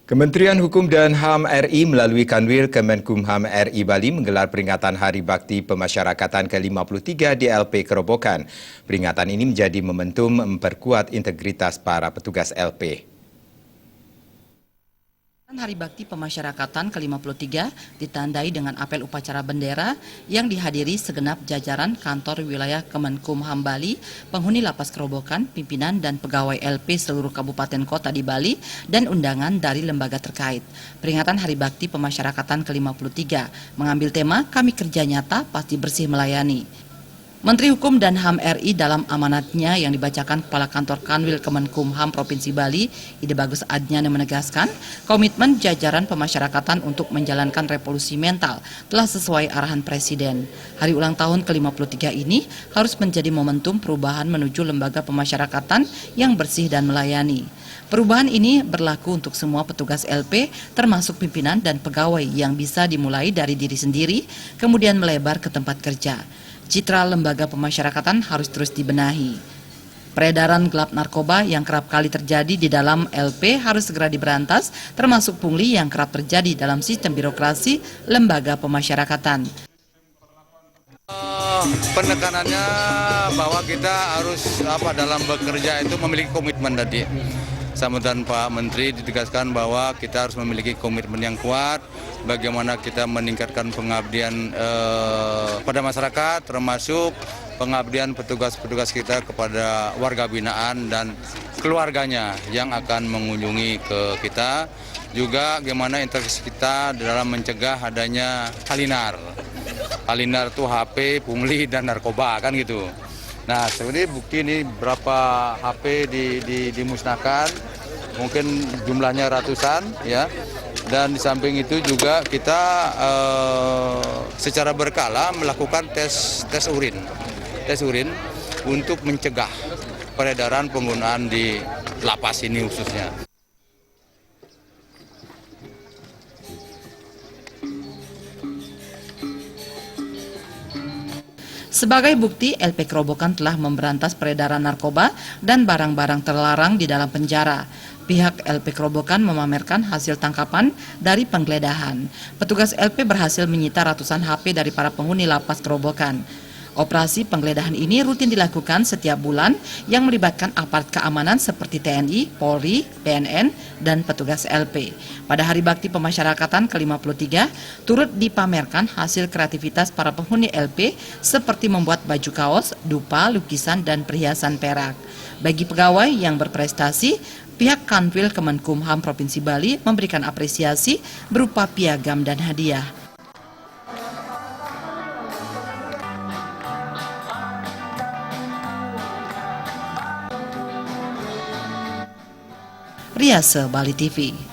Kementerian Hukum dan HAM RI melalui Kanwil Kemenkumham RI Bali menggelar peringatan Hari Bakti Pemasyarakatan ke-53 di LP Kerobokan. Peringatan ini menjadi momentum memperkuat integritas para petugas LP. Hari Bakti Pemasyarakatan ke-53 ditandai dengan apel upacara bendera yang dihadiri segenap jajaran kantor wilayah Kemenkumham Bali, penghuni Lapas Kerobokan, pimpinan dan pegawai LP seluruh kabupaten kota di Bali, dan undangan dari lembaga terkait. Peringatan Hari Bakti Pemasyarakatan ke-53 mengambil tema Kami Kerja Nyata Pasti Bersih Melayani. Menteri Hukum dan HAM RI dalam amanatnya yang dibacakan Kepala Kantor Kanwil Kemenkumham Provinsi Bali, Ide Bagus Adnyana menegaskan komitmen jajaran pemasyarakatan untuk menjalankan revolusi mental telah sesuai arahan Presiden. Hari ulang tahun ke-53 ini harus menjadi momentum perubahan menuju lembaga pemasyarakatan yang bersih dan melayani. Perubahan ini berlaku untuk semua petugas LP, termasuk pimpinan dan pegawai yang bisa dimulai dari diri sendiri, kemudian melebar ke tempat kerja. Citra lembaga pemasyarakatan harus terus dibenahi. Peredaran gelap narkoba yang kerap kali terjadi di dalam LP harus segera diberantas, termasuk pungli yang kerap terjadi dalam sistem birokrasi lembaga pemasyarakatan. Penekanannya bahwa kita harus dalam bekerja itu memiliki komitmen tadi. Sambutan Pak Menteri ditegaskan bahwa kita harus memiliki komitmen yang kuat, bagaimana kita meningkatkan pengabdian pada masyarakat, termasuk pengabdian petugas-petugas kita kepada warga binaan dan keluarganya yang akan mengunjungi ke kita. Juga bagaimana interaksi kita dalam mencegah adanya halinar. Halinar itu HP, pungli, dan narkoba, kan gitu. Nah, sebenarnya bukti ini berapa HP dimusnahkan, mungkin jumlahnya ratusan, ya. Dan di samping itu juga kita secara berkala melakukan tes urin untuk mencegah peredaran penggunaan di lapas ini khususnya. Sebagai bukti, LP Kerobokan telah memberantas peredaran narkoba dan barang-barang terlarang di dalam penjara. Pihak LP Kerobokan memamerkan hasil tangkapan dari penggeledahan. Petugas LP berhasil menyita ratusan HP dari para penghuni Lapas Kerobokan. Operasi penggeledahan ini rutin dilakukan setiap bulan yang melibatkan aparat keamanan seperti TNI, Polri, BNN, dan petugas LP. Pada Hari Bakti Pemasyarakatan ke-53, turut dipamerkan hasil kreativitas para penghuni LP seperti membuat baju kaos, dupa, lukisan, dan perhiasan perak. Bagi pegawai yang berprestasi, pihak Kanwil Kemenkumham Provinsi Bali memberikan apresiasi berupa piagam dan hadiah. Riase Bali TV.